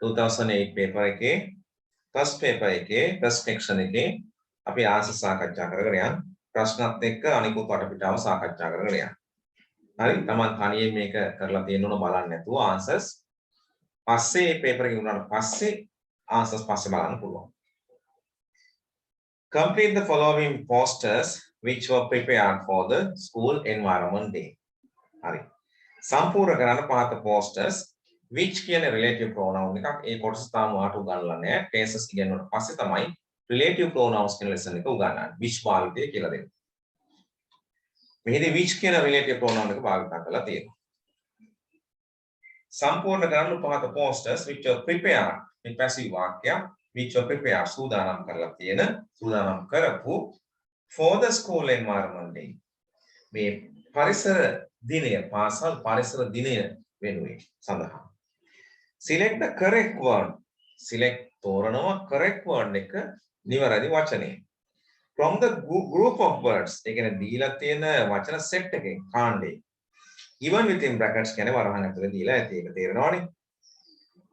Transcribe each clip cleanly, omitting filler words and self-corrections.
2008 paper එකේ first paper එකේ first section එකේ අපි ආන්සර් සාකච්ඡා කරගෙන යන ප්‍රශ්නත් එක්ක අනිකුත් වටපිටාව සාකච්ඡා කරගෙන යන. හරි තමන් තනියෙන් මේක කරලා තියෙන්න ඕන බලන්න නැතුව ආන්සර්ස් පස්සේ paper එකේ උනාට පස්සේ ආන්සර්ස් පස්සේ බලන්න පුළුවන්. Complete the following posters which were prepared for the school environment day. හරි. සම්පූර්ණ කරන්න පහත posters which කියන relative pronoun එකක් ඒ කොටස තාම ඔයාලට උගන්වලා නැහැ. cases ඉගෙනුවට පස්සේ තමයි relative pronouns කියන lesson එක උගන්වන්නේ. which භාවිතය කියලා දෙන්නේ. මෙහිදී which කියන relative pronoun එක භාවිත කරලා තියෙනවා. සම්පූර්ණ කරන්න පහත posters which were prepared මේ passive වාක්‍යයක් which were prepared සූදානම් කරලා තියෙන සූදානම් කරපු for the school environment day. මේ පරිසර දිනය පාසල් පරිසර දිනය වෙනුවෙන් සඳහා. Select the correct word. Select තෝරනවා correct word එක නිවැරදි වචනය. From the group of words ඒ කියන්නේ දීලා තියෙන වචන set එකෙන් කාණ්ඩේ. Given within brackets කියන්නේ වරහන් ඇතුලේ දීලා ඇති ඒක තේරෙනවනේ.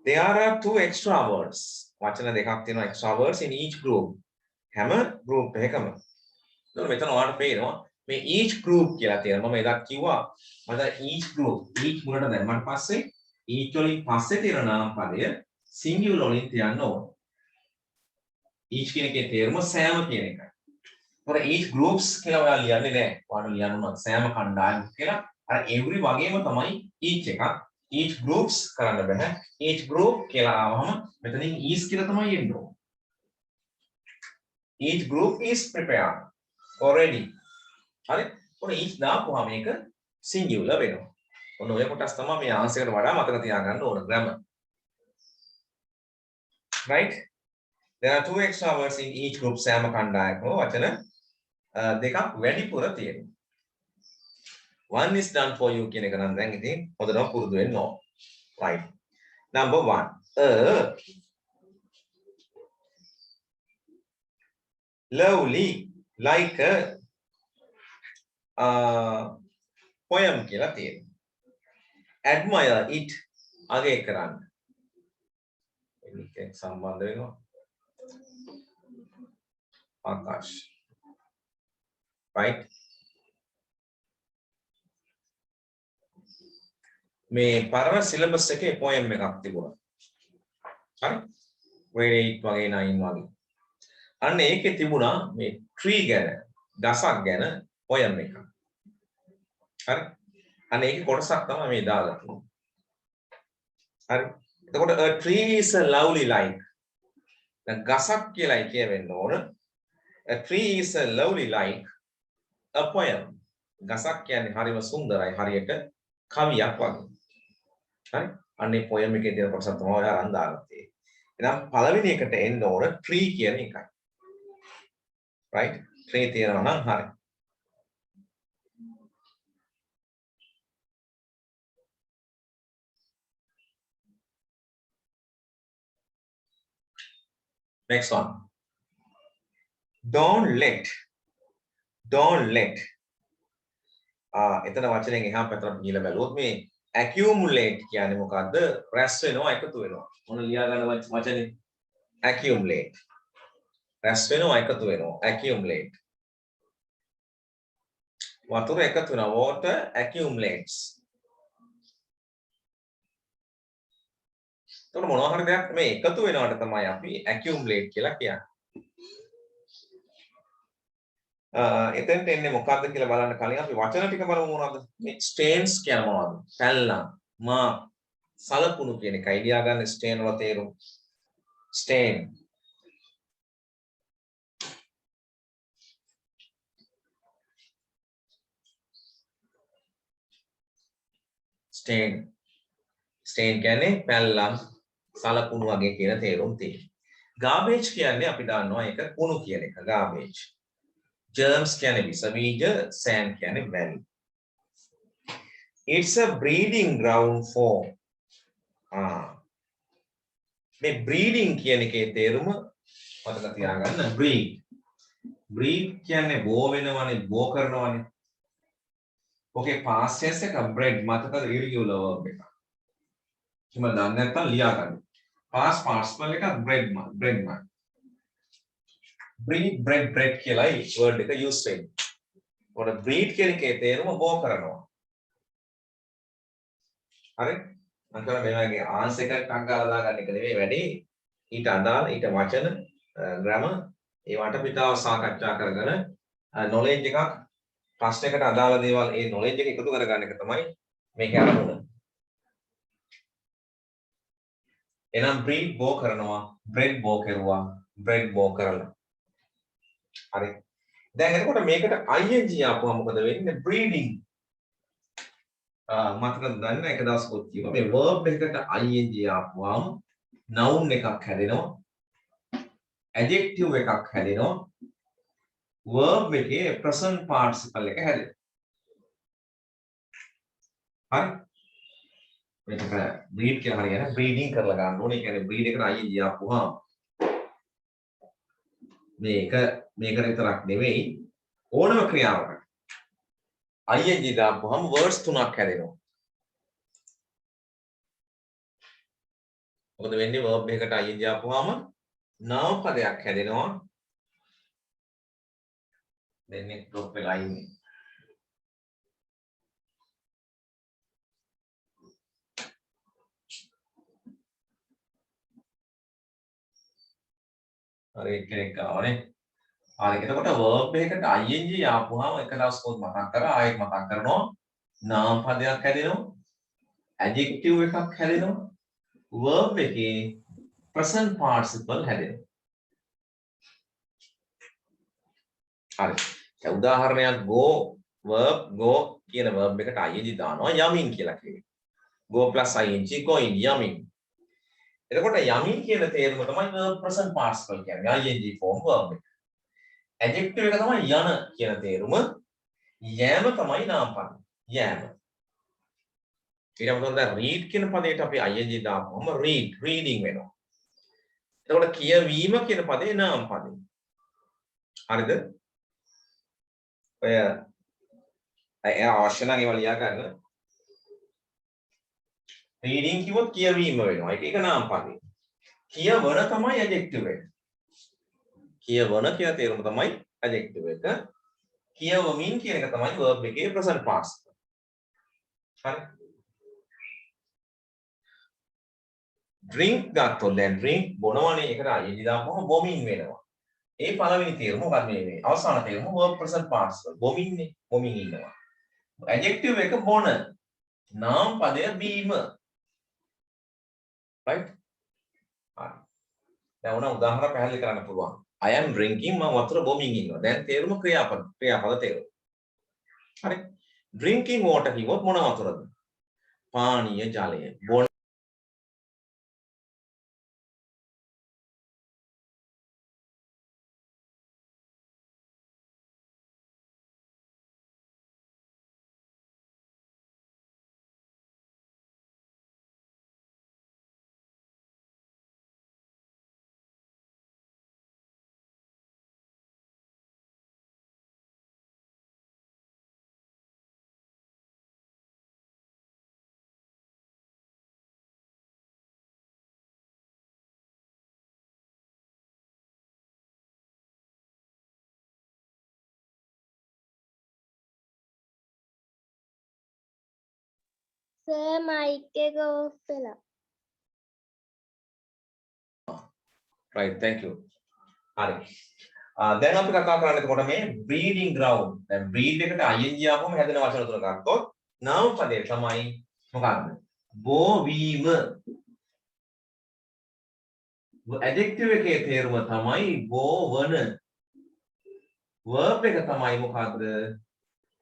There are two extra words. වචන දෙකක් තියෙනවා extra words in each group. හැම group එකකම. එතකොට මෙතන ඔයාලට පේනවා මේ each group කියලා තියෙනවා. මම එදා කිව්වා මම each group each මුලට දැම්මට පස්සේ each වලින් පස්සේ තියෙන නාම පදය singular වලින් තියන්න ඕන. each කියන එකේ තේරුම සෑම කියන එකයි. ඒතර each groups කියලා ඔයාලා ලියන්නේ නැහැ. ඔයාලා ලියන්න ඕන සෑම කණ්ඩායම කියලා. අර every වගේම තමයි each එකක්. each groups කරන්න බෑ. each group කියලා ආවම මෙතනින් is කියලා තමයි එන්නේ ඕන. each group is prepared already. හරි. ඔන්න each දාපුවාම මේක singular වෙනවා. ඔන්න ඔය කොටස් තමයි මේ ආන්සර් එකට වඩා මතක තියාගන්න ඕන grammar. Right? There are two extra words in each group. සෑම කණ්ඩායමකම වචන දෙකක් වැඩිපුර තියෙනවා. One is done for you කියන එක නම් දැන් ඉතින් හොඳටම පුරුදු වෙන්න ඕන. Right. Number 1. Lovely like a poem කියලා තියෙනවා. Admire it අගය කරන්න. මේක සම්බන්ධ වෙනවා. ආකාශ. Right. මේ පරණ සිලබස් එකේ poem එකක් තිබුණා. හරි? grade 8 වගේ 9 වගේ. අන්න ඒකේ තිබුණා මේ tree ගැන, ගසක් ගැන poem එකක්. හරි? අන්න ඒකේ කොටසක් තමයි මේ දාලා තියෙන්නේ. හරි? එතකොට a tree is a lovely like. දැන් ගසක් කියලායි කියවෙන්න ඕන. A tree is a lovely like a poem. ගසක් කියන්නේ හරිම සුන්දරයි හරියට කවියක් වගේ. හරි? අන්නේ poem එකේ තියෙන කොටස තමයි ඔයා අරන් දාලා තියෙන්නේ. එහෙනම් පළවෙනි එකට එන්න ඕන tree කියන එකයි. Right? tree තියෙනවා නම් හරි. Next one. Don't let. එතන වචනෙන් එහා පැත්තට ගිහලා බැලුවොත් මේ accumulate කියන්නේ මොකද්ද? රැස් වෙනවා එකතු වෙනවා. මොන ලියා ගන්න වචනේ? accumulate. රැස් වෙනවා එකතු වෙනවා. accumulate. වතුර එකතු වෙනවා. water accumulates. එතකොට මොනවා හරි දෙයක් මේ එකතු වෙනවට තමයි අපි accumulate කියලා කියන්නේ. එතෙන්ට එන්නේ මොකක්ද කියලා බලන්න කලින් අපි වචන ටික බලමු මොනවද? මේ stains කියන මොනවද? පැල්ලම්, මා, සලකුණු කියන එක ඉලියා ගන්න stain වල තේරුම. stain. stain කියන්නේ පැල්ලම්, සලකුණු වගේ කියන තේරුම් තියෙනවා. garbage කියන්නේ අපි දන්නවා ඒක කුණු කියන එක garbage. germs කියන්නේ විස බීජ, sand කියන්නේ වැලි. It's a breeding ground for මේ breeding කියන එකේ තේරුම මතක තියාගන්න breed කියන්නේ බෝ වෙනවනේ බෝ කරනවනේ. ඔකේ past tense එක bred මතකද irregular verb එක. කිම දන්නේ නැත්නම් ලියා ගන්න. past participle එක bread bread breed bread කියලායි word එක use වෙන්නේ. ඔර breed කියන එකේ තේරුම බෝ කරනවා. හරි? මම කරන්නේ මේ වගේ answer එකක් අංගාලා දාගන්න එක නෙවෙයි වැඩි. ඊට අදාළ ඊට වචන grammar ඒවට පිටාව සාකච්ඡා කරගෙන knowledge එකක් ප්‍රශ්නයකට අදාළ දේවල් ඒ knowledge එක එකතු කරගන්න එක තමයි මේකේ අරමුණ. එහෙනම් breed බෝ කරනවා bread බෝ කරුවා bread බෝ කරලා. හරි. දැන් එතකොට මේකට ing ආපුවා මොකද වෙන්නේ? breeding. මතකද ගන්න එක දවසකුත් කිව්වා මේ verb එකකට ing ආපුවාම noun එකක් හැදෙනවා. adjective එකක් හැදෙනවා. verb එකේ present participle එක හැදෙනවා. හරි. මේක breed කියලා හරියන breeding කරලා ගන්න ඕනේ. ඒ කියන්නේ breed එකට ing ආපුවාම මේකට විතරක් නෙවෙයි ඕනම ක්‍රියාවකට ing දාපුවාම words තුනක් හැදෙනවා. මොකද වෙන්නේ verb එකකට ing ආපුවාම නාම පදයක් හැදෙනවා. දෙන්නේ drop වෙලා ඉන්නේ. හරි කෙනෙක් ආවනේ. හරි එතකොට verb එකකට ing ආපුවාම එක දවසකවත් මතක් කරා ආයෙත් මතක් කරනවා. නාම පදයක් හැදෙනවා. adjective එකක් හැදෙනවා. verb එකේ present participle හැදෙනවා. හරි. දැන් උදාහරණයක් go verb go කියන verb එකට ing දානවා යමින් කියලා කියනවා. go plus ing going යමින්. එතකොට යමින් කියන තේරුම තමයි verb present participle කියන්නේ ing form verb එක. adjective එක තමයි යන කියන තේරුම. යෑම තමයි නාම පද. යෑම. ඊට අමතරව දැන් read කියන පදයට අපි ing දාපුවම reading වෙනවා. එතකොට කියවීම කියන පදේ නාම පදේ. හරිද? ඔය අවශ්‍ය නම් ඒවා ලියා ගන්න. reading කිව්වොත් කියවීම වෙනවා. ඒක නාම පදේ. කියවන තමයි adjective එක. කියවන කියන තේරුම තමයි adjective එක. කියවමින් කියන එක තමයි verb එකේ present participle. හරි. drink ගත්තොත් දැන් drink බොනවනේ ඒකට ing දාපුවම bombing වෙනවා. ඒ පළවෙනි තේරුම මොකක්ද මේ අවසාන තේරුම verb present participle. bombing ඉන්නවා. adjective එක බොන. නාම පදය බීම. right? හරි. දැන් උදාහරණ පැහැදිලි කරන්න පුළුවන්. I am drinking මම වතුර බොමින් ඉන්නවා. දැන් තේරුම ක්‍රියාපද තේරුම. හරි. drinking water කිව්වොත් මොන වතුරද? පානීය ජලය. බොන සර් මයික් එක ඔෆ් වෙලා. right thank you. හරි. දැන් අපි කතා කරන්නේ එතකොට මේ breeding ground. දැන් breed එකට ing ආවම හැදෙන වචන තුන ගත්තොත් නාම පදේ තමයි මොකක්ද? බෝවීම. adjective එකේ තේරුම තමයි බෝවන. verb එක තමයි මොකක්ද?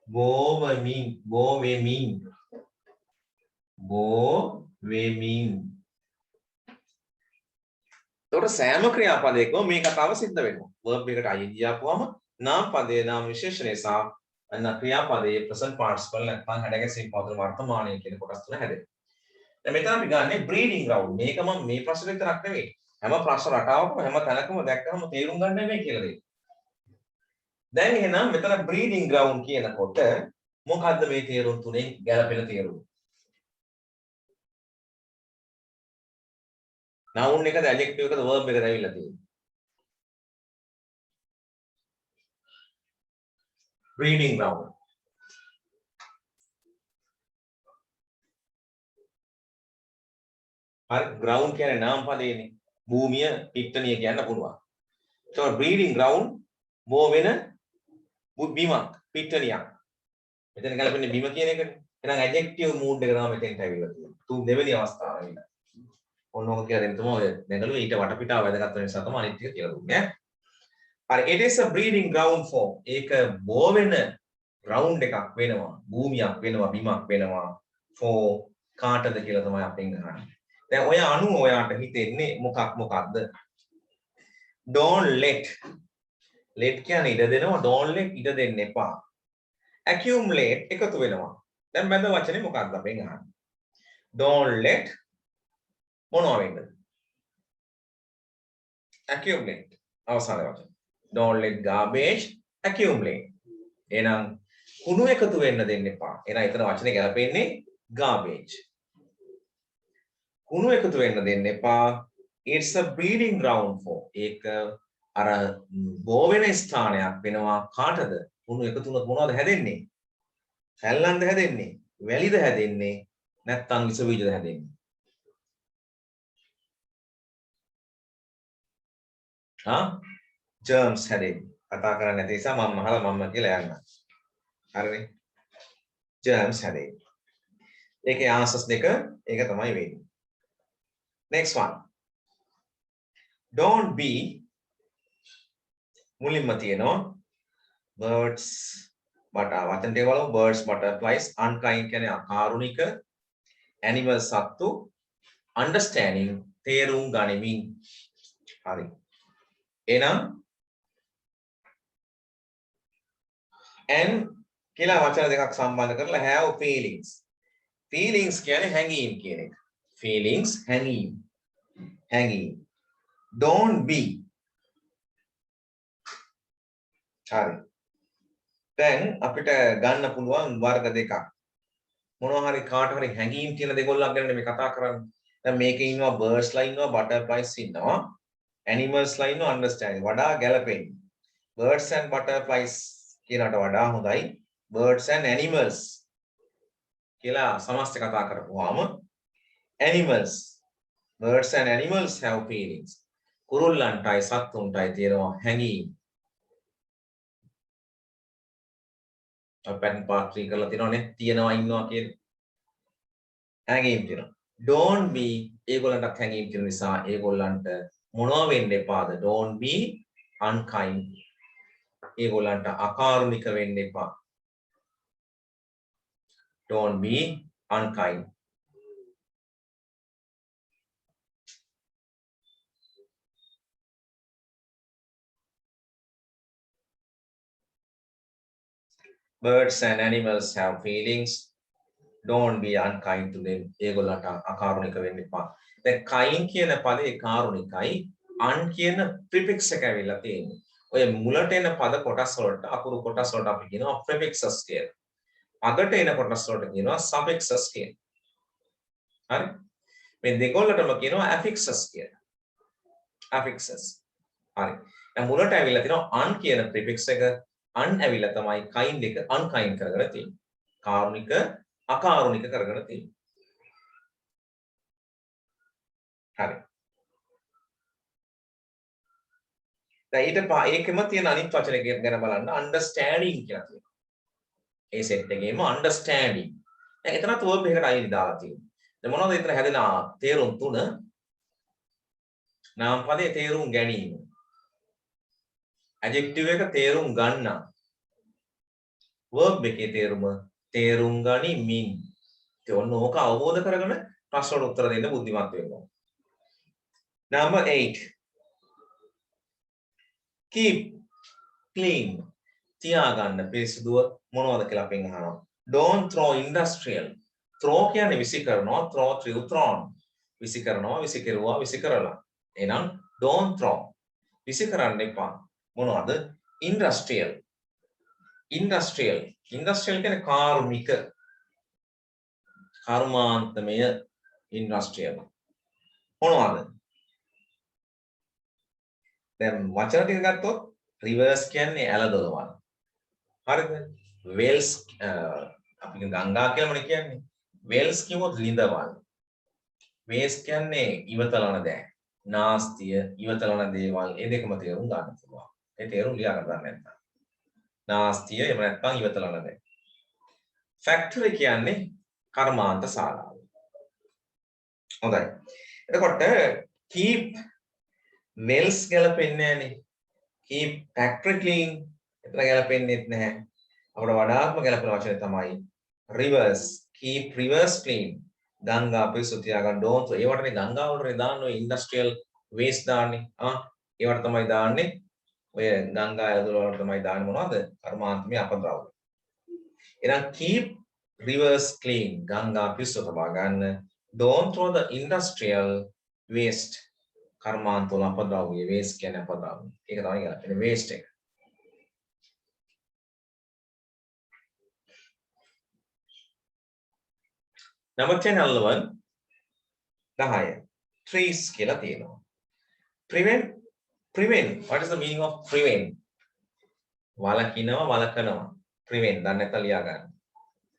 බෝවමින්. එතකොට සෑම ක්‍රියාපදයකම මේ කතාව සිද්ධ වෙනවා. verb එකට ing ආපුවම නාම පදයේ නාම විශේෂණය සහ ක්‍රියාපදයේ present participle නැත්නම් හැඩගැසීම් පදවල වර්තමානයේ කියන කොටස් තුන හැදෙනවා. දැන් මෙතන අපි ගන්නේ breeding ground. මේක මම මේ ප්‍රශ්නේ විතරක් නෙවෙයි. හැම ප්‍රශ්න රටාවකම හැම තැනකම දැක්කම තේරුම් ගන්න මේ කියලා දෙන්නේ. දැන් එහෙනම් මෙතන breeding ground කියනකොට මොකද්ද මේ තේරුම් තුනෙන් ගැලපෙන තේරුම? noun එකද adjective එකද verb එකද ඇවිල්ලා තියෙන්නේ. breeding ground. හරි ground කියන්නේ නාම පදේනේ. භූමිය පිට්ටනිය කියන්න පුළුවන්. ඒතකොට breeding ground බෝ වෙන බිමක් පිට්ටනියක්. මෙතන ගලපන්නේ බිම කියන එකනේ. එහෙනම් adjective mood එක තමයි මෙතෙන්ට ඇවිල්ලා තියෙන්නේ. තුන් දෙවෙනි අවස්ථාව ඇවිල්ලා. ඔන්නෝක කියලා දෙන්න තමයි ඔය නැගලුව ඊට වටපිටාව වැදගත් වෙන නිසා තමයි අනිත් ටික කියලා දුන්නේ. හරි it is a breeding ground for ඒක බෝ වෙන ground එකක් වෙනවා. භූමියක් වෙනවා බිමක් වෙනවා for කාටද කියලා තමයි අපෙන් අහන්නේ. දැන් ඔය අනුව ඔයාට හිතෙන්නේ මොකක්ද? don't let කියන්නේ ඉඩ දෙනවා don't let ඉඩ දෙන්න එපා. accumulate එකතු වෙනවා. දැන් මැද වචනේ මොකක්ද අපෙන් අහන්නේ? don't let මොනවා වෙන්නද? accumulate අවසාන වචන. don't let garbage accumulate. එහෙනම් කුණු එකතු වෙන්න දෙන්න එපා. එහෙනම් එතන වචනේ ගැලපෙන්නේ garbage. කුණු එකතු වෙන්න දෙන්න එපා. it's a breeding ground for ඒක අර බෝ වෙන ස්ථානයක් වෙනවා කාටද? කුණු එකතු වුණොත් මොනවද හැදෙන්නේ? හැල්ලන්ද හැදෙන්නේ? වැලිද හැදෙන්නේ? නැත්නම් විස බීජද හැදෙන්නේ? germs හැදෙන්නේ. කතා කරන්නේ නැති නිසා මම අහලා මම කියලා යන්න. හරිනේ? germs හැදෙන්නේ. ඒකේ answers දෙක ඒක තමයි වෙන්නේ. Next one. Don't be මුලින්ම තියෙනවා birds වචන ටික බලමු birds butterflies unkind කියන්නේ අකාරුණික animals සත්තු understanding තේරුම් ගනිමින් හරි එහෙනම් and කියලා වචන දෙකක් සම්බන්ධ කරලා have feelings කියන්නේ හැඟීම් කියන එක feelings හැඟීම් don't be හරි දැන් අපිට ගන්න පුළුවන් වර්ග දෙකක් මොනවා හරි කාට හරි හැඟීම් තියෙන දෙගොල්ලක් ගැන මේ කතා කරන්නේ දැන් මේකේ ඉන්නවා birds ලා ඉන්නවා butterflies ඉන්නවා animals ලා ඉන්නවා understanding වඩා ගැලපෙන්නේ birds and butterflies කියනකට වඩා හොඳයි birds and animals කියලා සමස්ත කතා කරපුවාම animals birds and animals have feelings කුරුල්ලන්ටයි සත්තුන්ටයි තියෙනවා හැඟීම් අපෙන් පාත්‍රී කරලා තියෙනවානේ තියෙනවා ඉන්නවා කියන්නේ හැඟීම් තියෙනවා don't be ඒගොල්ලන්ට හැඟීම් තියෙන නිසා ඒගොල්ලන්ට මොනවා වෙන්න එපාද don't be unkind ඒගොල්ලන්ට අකාරුණික වෙන්න එපා don't be unkind birds and animals have feelings don't be unkind to them ඒගොල්ලන්ට අකාරුණික වෙන්න එපා දැන් kind කියන පදේ කාරුණිකයි un කියන prefix එක ඇවිල්ලා තියෙන්නේ ඔය මුලට එන පද කොටස් වලට අකුරු කොටස් වලට අපි කියනවා prefixes කියලා අගට එන කොටස් වලට කියනවා suffixes කියලා හරි මේ දෙකොල්ලටම කියනවා affixes කියලා affixes හරි දැන් මුලට ඇවිල්ලා තියෙනවා un කියන prefix එක un ඇවිල්ලා තමයි kind එක unkind කරගෙන තියෙන්නේ. කාරුණික අකාරුණික කරගෙන තියෙන්නේ. හරි. දැන් ඒකෙම තියෙන අනිත් වචන ගැන බලන්න understanding කියලා තියෙනවා. ඒ සෙට් එකේම understanding. දැන් එතනත් verb එකකට අයිති දාලා තියෙනවා. දැන් මොනවද එතන හැදෙන තේරුම් තුන? නාම පදේ තේරුම් ගැනීම. adjective එක තේරුම් ගන්නා verb එකේ තේරුම් ගනිමින් ඒ ඔන්න ඕක අවබෝධ කරගෙන ප්‍රශ්නවලට උත්තර දෙන්න බුද්ධිමත් වෙන්න ඕන. Number 8 keep clean තියාගන්න පිරිසිදුව මොනවද කියලා අපෙන් අහනවා. Don't throw industrial throw කියන්නේ විසි කරනවා throw thrown විසි කරනවා විසි කෙරුවා විසි කරලා. එහෙනම් don't throw විසි කරන්න එපා. මොනවද industrial කියන්නේ කාර්මික කර්මාන්තමය industrial මොනවද දැන් වචන ටික ගත්තොත් රිවර්ස් කියන්නේ ඇල දොරවල්. හරිද? වේල්ස් අපි ගංගා කියලාමනේ කියන්නේ. වේල්ස් කිව්වොත් ලිඳවල්. වේස් කියන්නේ ඉවතලන දෑ. නාස්තිය, ඉවතලන දේවල්. ඒ දෙකම තේරුම් ගන්න පුළුවන්. ඒ තේරුම් ලියා ගන්න නැත්නම්. නාස්තිය එහෙම නැත්නම් ඉවතලන දෑ. ෆැක්ටරි කියන්නේ කර්මාන්ත ශාලාව. හොඳයි. එතකොට keep nails ගැලපෙන්නේ නැහනේ. keep factory clean එතන ගැලපෙන්නේත් නැහැ. අපිට වඩාත්ම ගැලපෙන වචනේ තමයි reverse. keep reverse clean. ගංගා පිරිසුදු තියාගන්න don't. ඒවටනේ ගංගා වලනේ දාන්නේ ඔය industrial waste දාන්නේ. ඒවට තමයි දාන්නේ. ඔය ගංගා ඇතුළ වලට තමයි දාන්නේ මොනවද? කර්මාන්තමය අපද්‍රව්‍ය. එහෙනම් keep rivers clean. ගංගා පිරිසුදු තබා ගන්න. Don't throw the industrial waste. කර්මාන්ත වල අපද්‍රව්‍ය waste කියන්නේ අපද්‍රව්‍ය. ඒක තමයි ගැලපෙන්නේ waste එක. Number 10 11 10 trees කියලා තියෙනවා. Prevent. What is the meaning of prevent? වලකිනවා. Prevent. දන්නේ නැත්නම් ලියා ගන්න.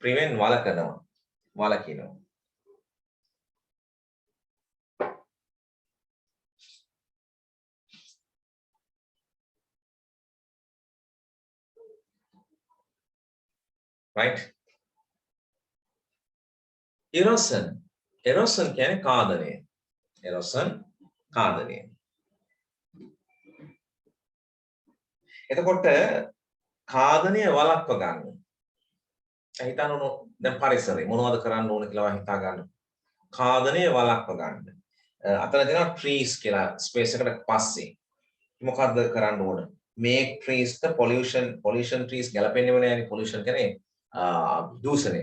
Prevent වලකිනවා. Right? Erosion කියන්නේ කාදනය. කාදනය. එතකොට කාදනය වළක්ව ගන්න. හිතන්න ඕන දැන් පරිසරේ මොනවද කරන්න ඕන කියලා හිතා ගන්න. කාදනය වළක්ව ගන්න. අතන දෙනවා trees කියලා ස්පේස් එකට පස්සේ. මොකද්ද කරන්න ඕන? Make trees the pollution trees ගැලපෙන්නේම නෑනේ pollution කියන්නේ දූෂණය.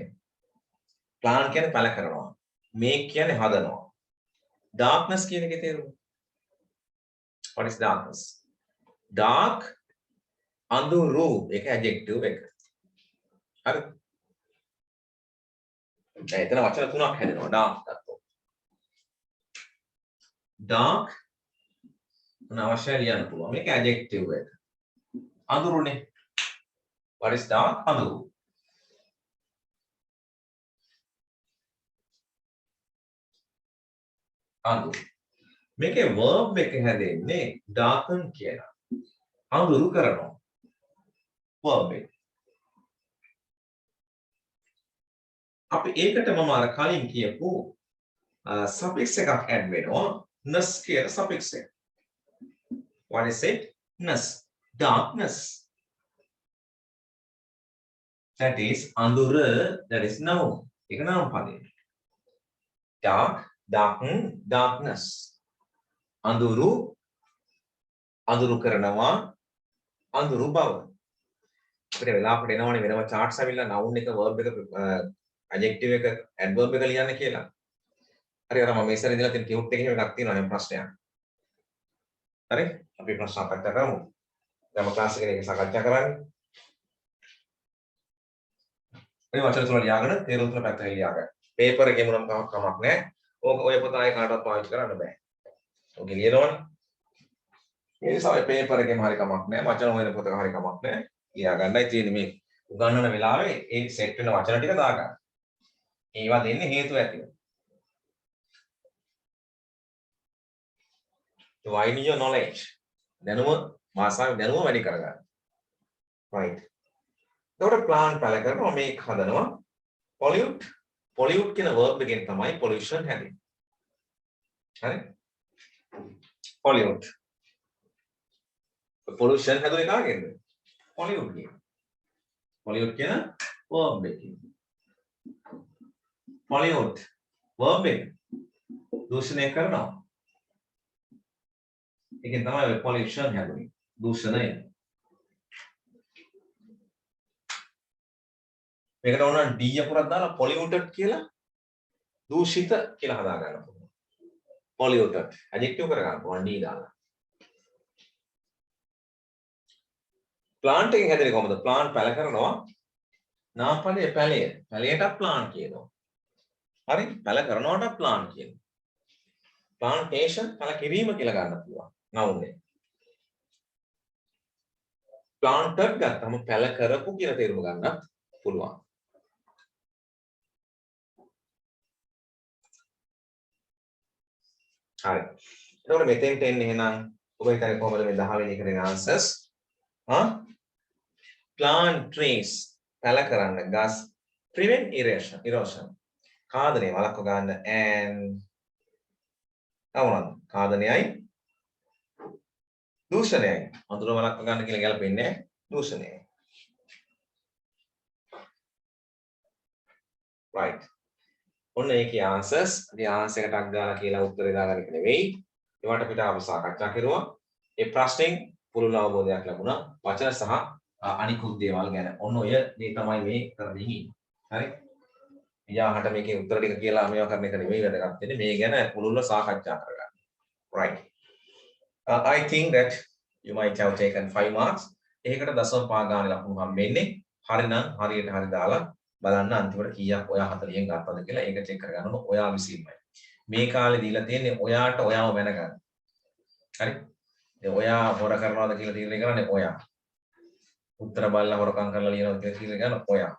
plan කියන්නේ පළ කරනවා. make කියන්නේ හදනවා. darkness කියන එකේ තේරුම. What is darkness? dark අඳුරු ඒක adjective එක. හරි. දැන් එතන වචන තුනක් හැදෙනවා dark ගත්තොත්. dark අනවශ්‍ය ලියන්න පුළුවන්. මේක adjective එක. අඳුරුනේ. What is dark? අඳුරු. මේකේ verb එක හැදෙන්නේ darken කියලා. අඳුරු කරනවා. verb එක. අපි ඒකට මම අර කලින් කියපු suffix එකක් add වෙනවා. ness කියන suffix එක. What is it? Ness. Darkness. That is andura. That is noun. ඒක නාම පදයක්. Dark, darken, darkness. Anduru කරනවා. අඳුරු බව. අපිට වෙලාවකට එනවනේ වෙනම charts අවිල්ලා noun එක verb එක adjective එක adverb එක ලියන්න කියලා. හරි අර මම ඉස්සර ඉඳලා තියෙන cute එකේ එකක් තියෙනවා එහෙම ප්‍රශ්නයක්. හරි අපි ප්‍රශ්න සාකච්ඡා කරමු. දැන් මම ක්ලාස් එකේ ඒක සාකච්ඡා කරන්නේ. මේ වචන තුන ලියාගෙන තේරුම් තුන පැත්තට ලියාගන්න. පේපර් එකේ මොනම කමක් නැහැ. ඕක ඔය පොත ආයේ කාටවත් පාවිච්චි කරන්න බෑ. ඔක ලියනවනේ. ඒ නිසා ඔය පේපර් එකේම හරි කමක් නැහැ. වචන හොයන පොතක හරි කමක් නැහැ. ලියා ගන්නයි තියෙන්නේ මේ උගන්වන වෙලාවේ ඒ සෙට් වෙන වචන ටික දාගන්න. ඒවා දෙන්නේ හේතු ඇතිව. To widen your knowledge. දැනුම මාසාවේ දැනුම වැඩි කරගන්න. right. එතකොට plan පළ කරනවා මේක හදනවා pollute කියන verb එකෙන් තමයි pollution හැදෙන්නේ. හරි? pollute. pollution හැදුවේ කාගෙන්ද? pollute කියන. pollute කියන verb එකෙන්. pollute verb එක දූෂණය කරනවා. ඒකෙන් තමයි ඔය pollution හැදුනේ. දූෂණය. මේකට ඕන D අකුරක් දාලා polluted කියලා දූෂිත කියලා හදා ගන්න පුළුවන්. polluted adjective කර ගන්න පුළුවන් D දාලා. plant එකෙන් හැදෙන්නේ කොහොමද? plant පැල කරනවා. නාමපදයේ පැලය. පැලයට plant කියනවා. හරි? පැල කරනවට plant කියනවා. plantation පැල කිරීම කියලා ගන්න පුළුවන්. noun එක. planted ගත්තම පැල කරපු කියලා තේරුම ගන්නත් පුළුවන්. හරි. එතකොට මෙතෙන්ට එන්නේ එහෙනම් ඔබ හිතන්නේ කොහොමද මේ 10 වෙනි එකේ answers? Plant trees පැල කරන්න ගස් prevent erosion කාදනය වළක්ව ගන්න and අවුනත් කාදනයයි දූෂණයයි අඳුර වළක්ව ගන්න කියලා ගැලපෙන්නේ දූෂණයයි. right. ඔන්න ඒකේ answers. ඉතින් answer එකටක් ගාලා කියලා උත්තරේ දාගන්න එක නෙවෙයි. ඒවට අපිට අප සාකච්ඡා කරුවා. ඒ ප්‍රශ්නෙන් පුළුල් අවබෝධයක් ලැබුණා. වචන සහ අනිකුත් දේවල් ගැන. ඔන්න ඔය දේ තමයි මේ කරන්නේ ඉන්නේ. හරි. ඊයාහට මේකේ උත්තර ටික කියලා මේවා කරන එක නෙවෙයි වැදගත් වෙන්නේ. මේ ගැන පුළුල්ව සාකච්ඡා කරගන්න. right. I think that you might have taken 5 marks. ඒකට දශම 5 ගානේ ලකුණු හම්බෙන්නේ. හරිනම් හරියට හරි දාලා බලන්න අන්තිමට කීයක් ඔයා 40න් ගත්තද කියලා ඒක චෙක් කරගන්න ඔයා විසින්මයි. මේ කාලේ දීලා තියෙන්නේ ඔයාට ඔයාව වෙනගන්න. හරි? දැන් ඔයා හොර කරනවාද කියලා තීරණය කරන්නේ ඔයා. උත්තර බලලා හොරකම් කරලා ලියනවාද කියලා තීරණය කරන්නේ ඔයා.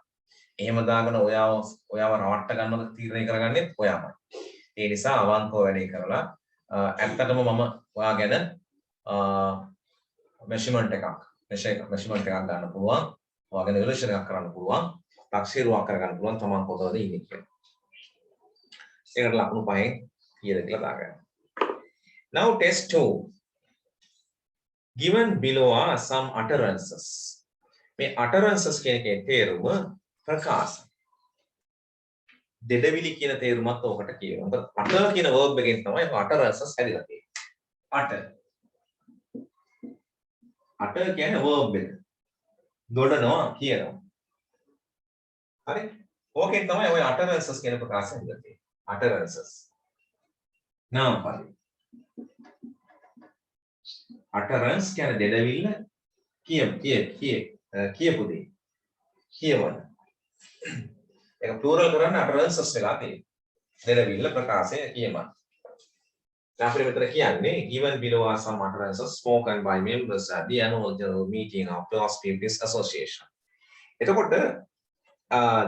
එහෙම දාගෙන ඔයාව රවට්ට ගන්නවද තීරණය කරගන්නේ ඔයාමයි. ඒ නිසා අවංකව වැඩේ කරලා ඇත්තටම මම ඔයා ගැන මෙෂර්මන්ට් එකක් ගන්න පුළුවන්. ඔයා ගැන ඉවලුෂන් එකක් කරන්න පුළුවන්. ලක්ෂිරුවක් කරගන්න පුළුවන් තමන් කොතනද ඉන්නේ කියලා. ඒකට ලකුණු 5න් කීයද කියලා දාගන්න. Now test 2. Given below are some utterances. මේ utterances කියන එකේ තේරුම ප්‍රකාශ. දෙඩවිලි කියන තේරුමත් ඔකට කියනවා. මොකද utter කියන verb එකෙන් තමයි utterances හැදිලා තියෙන්නේ. utter කියන්නේ verb එක. දොඩනවා කියනවා. හරි ඕකෙන් තමයි ඔය utterances කියන ප්‍රකාශය හදලා තියෙන්නේ utterances නාම පරි utterance කියන්නේ දෙඩවිල්ල කියපු දේ කියවන ඒක plural කරන්න utterances වෙලා තියෙන්නේ දෙඩවිල්ල ප්‍රකාශය කියමන දැන් අපිට මෙතන කියන්නේ given below are some utterances spoken by members at the annual general meeting of Class People's Association එතකොට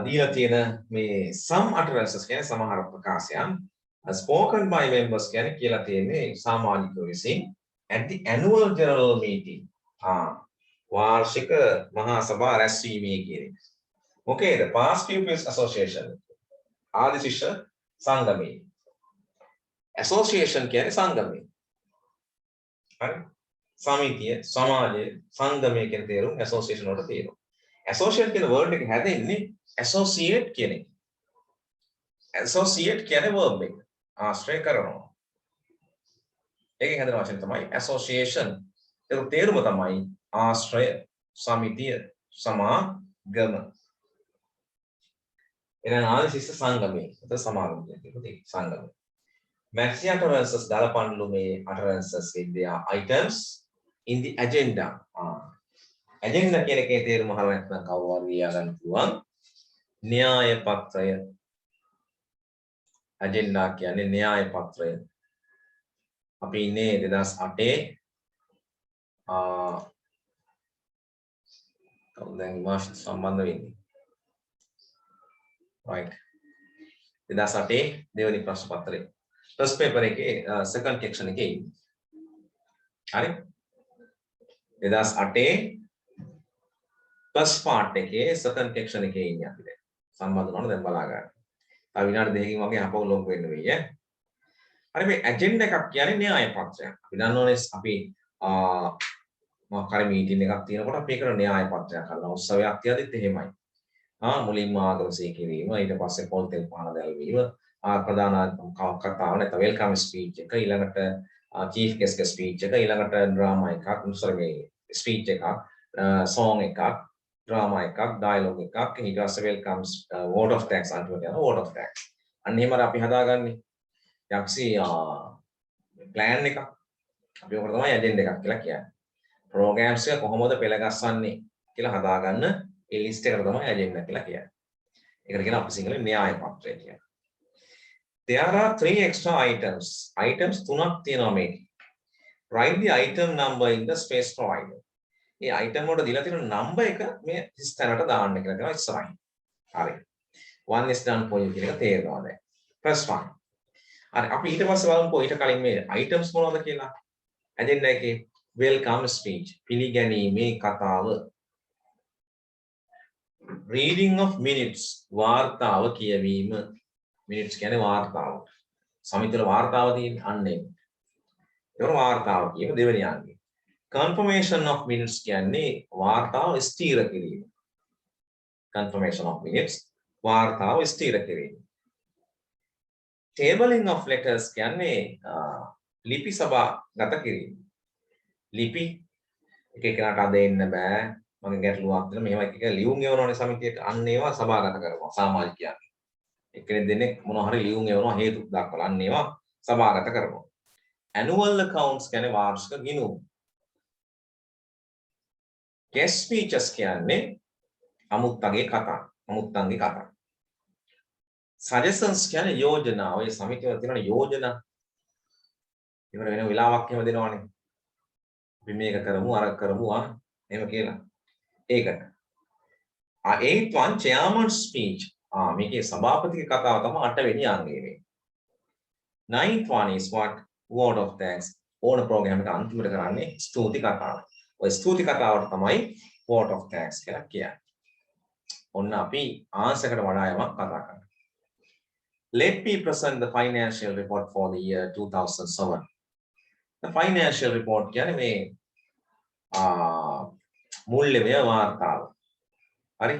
දීලා තියෙන මේ some utterances කියන්නේ සමහර ප්‍රකාශයන් spoken by members කියන්නේ කියලා තියෙන්නේ සාමාජිකයෝ විසින් at the annual general meeting වාර්ෂික මහා සභා රැස්වීමේ කියන්නේ මොකේද past pupils association ආදි ශිෂ්‍ය සංගමයේ association කියන්නේ සංගමය හරි සමිතිය සමාජය සංගමය කියන තේරුම් association වලට තියෙනවා associate කියන word එක හැදෙන්නේ associate කියන එක. associate කියන්නේ verb එක. ආශ්‍රය කරනවා. ඒකෙන් හැදෙන වචන තමයි association. ඒක තේරුම තමයි ආශ්‍රය, සමිතිය, සමාගම. එහෙනම් ආදිශිෂ්ඨ සංගමයේ. ඒක සමාගම කියන්නේ සංගම. Maxi utterances දාලපන්ලු මේ utterances in their items in the agenda. agenda කියන එකේ තේරුම අහලා නැත්නම් කවුරුහරි ලියා ගන්න පුළුවන්. න්‍යාය පත්‍රය. agenda කියන්නේ න්‍යාය පත්‍රය. අපි ඉන්නේ 2008 දැන් මාස සම්බන්ධ වෙන්නේ. right. 2008 දෙවෙනි ප්‍රශ්න පත්‍රය. first paper එකේ second section එකේ ඉන්නේ. හරි? 2008 first part එකේ second section එකේ ඉන්නේ අපි දැන්. සම්බන්ධ වුණාම දැන් බලා ගන්න. තව විනාඩි දෙකකින් වගේ අපව ලොග් වෙන්න වෙයි ඈ. හරි මේ ඇජෙන්ඩා එකක් කියන්නේ න්‍යාය පත්‍රයක්. අපි දන්නවනේ අපි මොකක් හරි මීටින් එකක් තියෙනකොට අපි ඒකට න්‍යාය පත්‍රයක් හදනවා. උත්සවයක් තියද්දිත් එහෙමයි. මුලින්ම ආගම සීකිරීම ඊට පස්සේ පොල් තෙල් පහන දැල්වීම ප්‍රධාන කතාව නැත්නම් වෙල්කම් ස්පීච් එක ඊළඟට චීෆ් ගෙස්ට් ස්පීච් එක ඊළඟට ඩ්‍රාමා එකක් ස්පීච් එකක් සෝං එකක් ඩ්‍රාමා එකක් ඩයලොග් එකක් ඊට පස්සේ වෙල්කම් වෝඩ් ඔෆ් තැන්ක්ස් අන්තිමට යන වෝඩ් ඔෆ් තැන්ක්ස් අන්න එහෙම අපි හදාගන්නේ යක්ෂි ප්ලෑන් එකක් අපි ඔකට තමයි ඇජෙන්ඩා එකක් කියලා කියන්නේ ප්‍රෝග්‍රෑම්ස් එක කොහොමද පෙළගස්සන්නේ කියලා හදාගන්න ඒ ලිස්ට් එකට තමයි ඇජෙන්ඩා කියලා කියන්නේ. ඒකට කියන අපි සිංහලෙන් න්‍යාය පත්‍රය කියන්නේ. There are 3 extra items. Items තුනක් තියෙනවා මේකේ. Write the item number in the space provided. A item වලට දීලා තියෙන number එක මේ හිස් තැනට දාන්න කියලා දෙනවා ඉස්සරහින්. හරි. 1 is done for you කියන එක තේරෙනවා දැන්. press 1. හරි අපි ඊට පස්සේ බලමුකෝ ඊට කලින් මේ items මොනවද කියලා. agenda එකේ welcome speech පිළිගැනීමේ කතාව. reading of minutes වාර්තාව කියවීම. minutes කියන්නේ වාර්තාව. සමිතිවල වාර්තාව තියෙන අන්නේ. ඒක වාර්තාව කියන දෙවෙනි අංගය. confirmation of minutes කියන්නේ වාර්තාව ස්ථිර කිරීම. confirmation of minutes වාර්තාව ස්ථිර කිරීම. tabling of letters කියන්නේ ලිපි සභාගත කිරීම. ලිපි එක එකනට අදින්න බෑ. මගේ ගැටලුවක් දෙන මේවා එක එක ලියුම් එවනවනේ සමිතියට. අන්න ඒවා සභාගත කරනවා සමාජිකයන්. එක්කෙනෙක් දෙනෙක් මොනවා හරි ලියුම් එවනවා හේතු දක්වලා අන්න ඒවා සභාගත කරනවා. annual accounts කියන්නේ වාර්ෂික ගිණුම්. guest speeches කියන්නේ අමුත්තගේ කතා. අමුත්තන්ගේ කතා. suggestions කියන්නේ යෝජනා. ඔය සමිතිය වල තියෙන යෝජනා. ඉවර වෙන වෙලාවක් එහෙම දෙනවනේ. අපි මේක කරමු අර කරමු එහෙම කියලා. ඒකට. eighth one chairman's speech. මේකේ සභාපතිගේ කතාව තමයි 8 වෙනි අංගය මේ. ninth one is what word of thanks. ඕන ප්‍රෝග්‍රෑම් එක අන්තිමට කරන්නේ ස්තුති කතාව. ඔය ස්තුති කතාවට තමයි word of thanks කියලා කියන්නේ. ඔන්න අපි ආන්සර් එකට වඩා යමක් කතා කරනවා. Let me present the financial report for the year 2007. The financial report කියන්නේ මේ මුල්‍යමය වාර්තාව. හරි?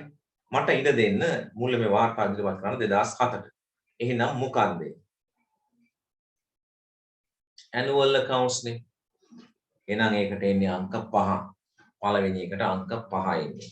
මට ඉඩ දෙන්න මුල්‍යමය වාර්තාව ඉදිරිපත් කරන්න 2007ට. එහෙනම් මොකක්ද? annual accounts නේ. එහෙනම් ඒකට එන්නේ අංක 5. පළවෙනි එකට අංක 5 එන්නේ.